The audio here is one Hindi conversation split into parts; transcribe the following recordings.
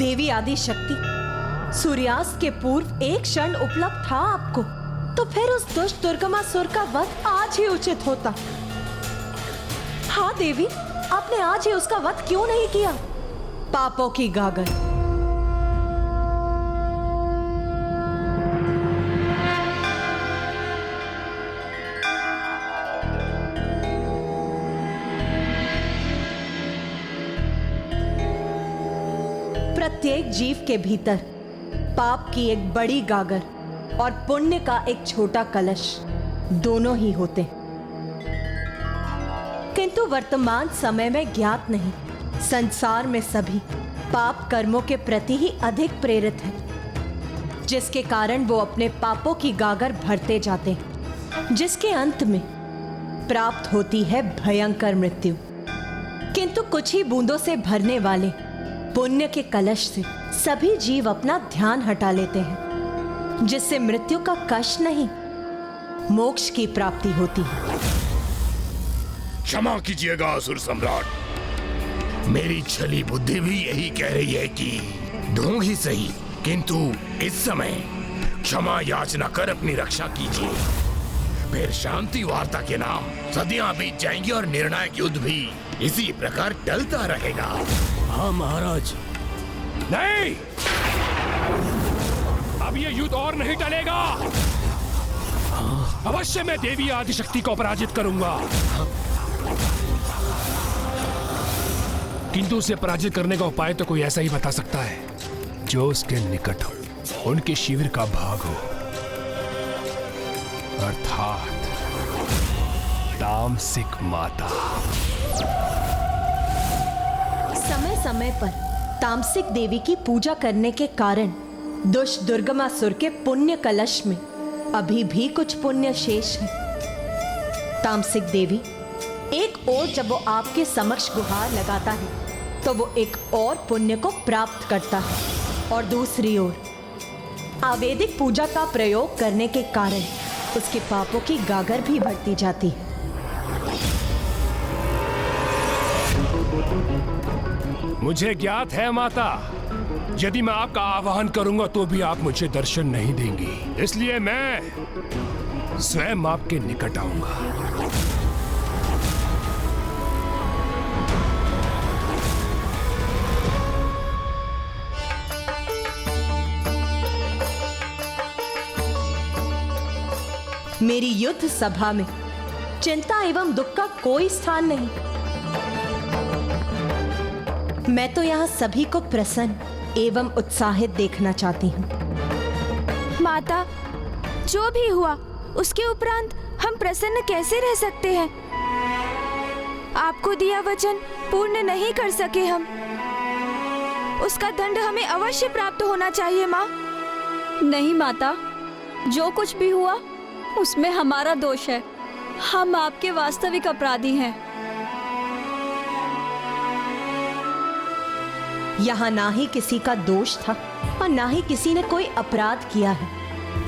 देवी आदि शक्ति, सूर्यास्त के पूर्व एक क्षण उपलब्ध था आपको, तो फिर उस दुष्ट दुर्गमासुर का वध आज ही उचित होता। हाँ देवी, आपने आज ही उसका वध क्यों नहीं किया? पापों की गागर। प्रत्येक जीव के भीतर पाप की एक बड़ी गागर और पुण्य का एक छोटा कलश दोनों ही होते, किंतु वर्तमान समय में ज्ञात नहीं, संसार में सभी पाप कर्मों के प्रति ही अधिक प्रेरित हैं, जिसके कारण वो अपने पापों की गागर भरते जाते हैं, जिसके अंत में प्राप्त होती है भयंकर मृत्यु। किंतु कुछ ही बूंदों से भरने वाले पुण्य के कलश से सभी जीव अपना ध्यान हटा लेते हैं, जिससे मृत्यु का कष्ट नहीं, मोक्ष की प्राप्ति होती है। क्षमा कीजिएगा असुर सम्राट, मेरी छली बुद्धि भी यही कह रही है कि ढूंढ ही सही, किंतु इस समय क्षमा याचना कर अपनी रक्षा कीजिए, फिर शांति वार्ता के नाम सदियां बीत जाएंगी और निर्णायक युद्ध भी इसी प्रकार टलता रहेगा। हाँ महाराज। नहीं, अब ये युद्ध और नहीं टलेगा। अवश्य मैं देवी आदिशक्ति को पराजित करूंगा, किंतु उसे पराजित करने का उपाय तो कोई ऐसा ही बता सकता है जो उसके निकट हो, उनके शिविर का भाग हो, अर्थात तामसिक माता। समय समय पर तामसिक देवी की पूजा करने के कारण दुष्ट दुर्गमासुर के पुण्य कलश में अभी भी कुछ पुण्य शेष है। तामसिक देवी एक ओर जब वो आपके समक्ष गुहार लगाता है तो वो एक और पुण्य को प्राप्त करता है, और दूसरी ओर आवेदिक पूजा का प्रयोग करने के कारण उसके पापों की गागर भी बढ़ती जाती है। मुझे ज्ञात है माता, यदि मैं आपका आवाहन करूंगा तो भी आप मुझे दर्शन नहीं देंगी, इसलिए मैं स्वयं आपके निकट आऊंगा। मेरी युद्ध सभा में चिंता एवं दुख का कोई स्थान नहीं। मैं तो यहाँ सभी को प्रसन्न एवं उत्साहित देखना चाहती हूँ। माता, जो भी हुआ उसके उपरांत हम प्रसन्न कैसे रह सकते हैं? आपको दिया वचन पूर्ण नहीं कर सके हम, उसका दंड हमें अवश्य प्राप्त होना चाहिए माँ। नहीं माता, जो कुछ भी हुआ उसमें हमारा दोष है, हम आपके वास्तविक अपराधी हैं। यहाँ ना ही किसी का दोष था और ना ही किसी ने कोई अपराध किया है,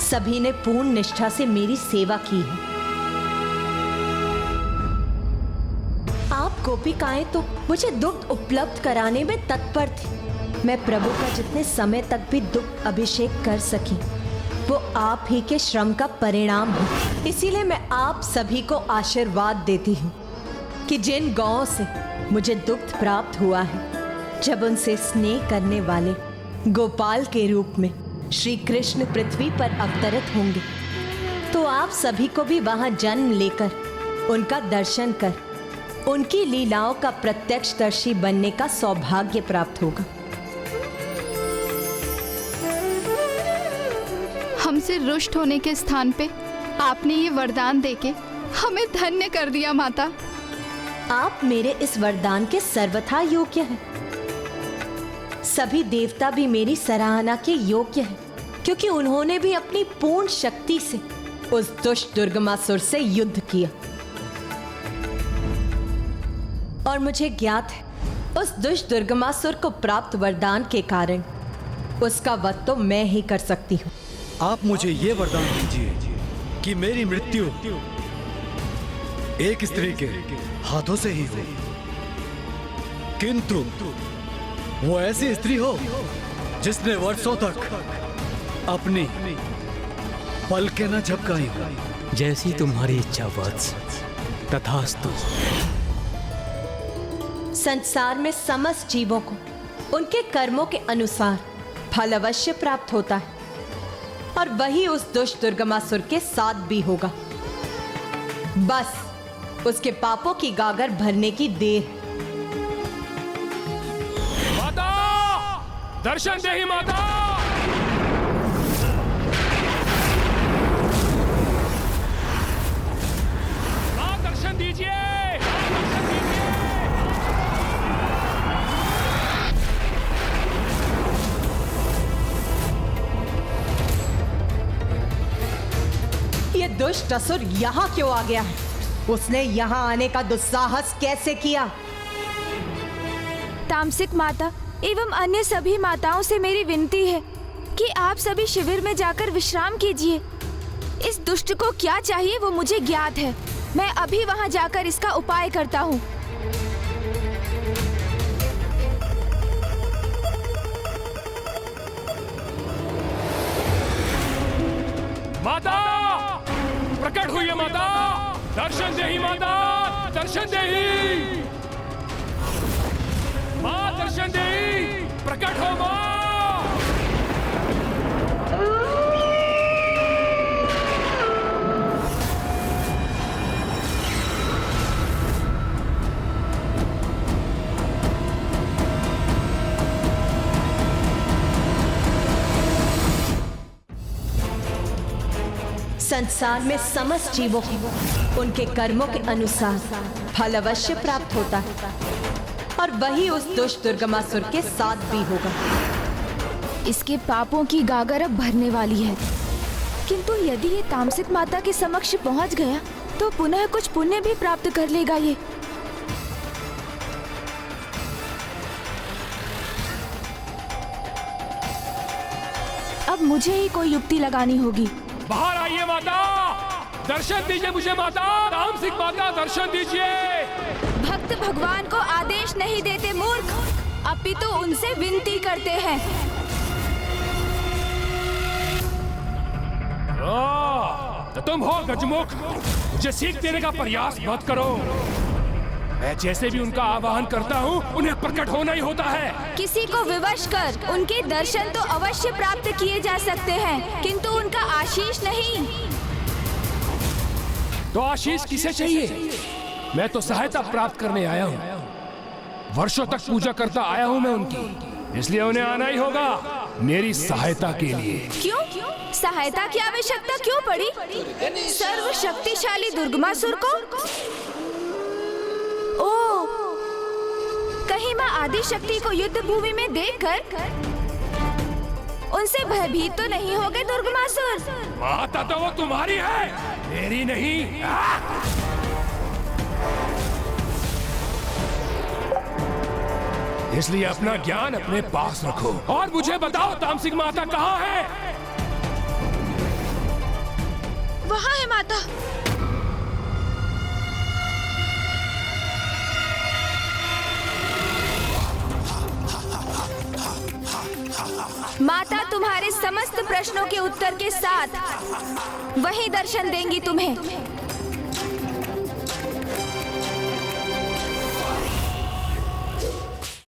सभी ने पूर्ण निष्ठा से मेरी सेवा की है। आप गोपिकाएं तो मुझे दुग्ध उपलब्ध कराने में तत्पर थी। मैं प्रभु का जितने समय तक भी दुग्ध अभिषेक कर सकी वो आप ही के श्रम का परिणाम है। इसीलिए मैं आप सभी को आशीर्वाद देती हूँ कि जिन गौओं से मुझे दुग्ध प्राप्त हुआ है, जब उनसे स्नेह करने वाले गोपाल के रूप में श्री कृष्ण पृथ्वी पर अवतरित होंगे, तो आप सभी को भी वहां जन्म लेकर उनका दर्शन कर उनकी लीलाओं का प्रत्यक्षदर्शी बनने का सौभाग्य प्राप्त होगा। हमसे रुष्ट होने के स्थान पे आपने ये वरदान देके हमें धन्य कर दिया माता। आप मेरे इस वरदान के सर्वथा योग्य हैं। सभी देवता भी मेरी सराहना के योग्य हैं, क्योंकि उन्होंने भी अपनी पूर्ण शक्ति से उस दुष्ट दुर्गमासुर से युद्ध किया। और मुझे ज्ञात है उस दुष्ट दुर्गमासुर को प्राप्त वरदान के कारण उसका वध तो मैं ही कर सकती हूँ। आप मुझे ये वरदान दीजिए कि मेरी मृत्यु एक स्त्री के हाथों से ही हो, किंतु वो ऐसी स्त्री हो जिसने वर्षों तक अपनी पलकें न झपकाई हो। जैसी तुम्हारी इच्छा वत्स, तथास्तु। संसार में समस्त जीवों को उनके कर्मों के अनुसार फल अवश्य प्राप्त होता है, और वही उस दुष्ट दुर्गमासुर के साथ भी होगा। बस उसके पापों की गागर भरने की देर। माता, दर्शन दे ही माता। मां, दर्शन दीजिए, दर्शन दीजिए। ये दुष्ट असुर यहाँ क्यों आ गया है? उसने यहाँ आने का दुस्साहस कैसे किया? तामसिक माता एवं अन्य सभी माताओं से मेरी विनती है कि आप सभी शिविर में जाकर विश्राम कीजिए। इस दुष्ट को क्या चाहिए वो मुझे ज्ञात है। मैं अभी वहां जाकर इसका उपाय करता हूँ। माता, प्रकट हुई है माता। दर्शन दे ही माता, दर्शन दे ही। मां, दर्शन दे ही, प्रकट हो मां। संसार में समस्त जीवों को उनके कर्मों के अनुसार फल अवश्य प्राप्त होता है, और वही उस दुष्ट दुर्गमासुर के साथ भी होगा। इसके पापों की गागर अब भरने वाली है, किंतु यदि ये तामसिक माता के समक्ष पहुंच गया तो पुनः कुछ पुण्य भी प्राप्त कर लेगा ये। अब मुझे ही कोई युक्ति लगानी होगी। बाहर आइए माता, दर्शन दीजिए मुझे माता। तामसिक माता, दर्शन दीजिए। भक्त भगवान को आदेश नहीं देते मूर्ख, अपितु उनसे विनती करते हैं। तो तुम हो गजमुख, मुझे सीख देने का प्रयास मत करो। मैं जैसे भी उनका आवाहन करता हूँ उन्हें प्रकट होना ही होता है। किसी को विवश कर उनके दर्शन तो अवश्य प्राप्त किए जा सकते हैं, किंतु उनका आशीष नहीं। तो आशीष किसे चाहिए? मैं तो सहायता प्राप्त करने आया हूँ। वर्षों तक पूजा करता आया हूँ मैं उनकी, इसलिए उन्हें आना ही होगा मेरी सहायता के लिए। क्यों? सहायता की आवश्यकता क्यों पड़ी? सर्वशक्तिशाली दुर्गमासुर को? ओ, कहीं मां आदिशक्ति को युद्ध भूमि में देखकर उनसे भयभीत तो नहीं हो गए दुर्गमासुर? माता तो वो तुम्हारी है, मेरी नहीं। इसलिए अपना ज्ञान अपने पास रखो और मुझे बताओ तामसिक माता कहाँ है? वहाँ है माता। माता तुम्हारे समस्त प्रश्नों के उत्तर के साथ वही दर्शन देंगी तुम्हें।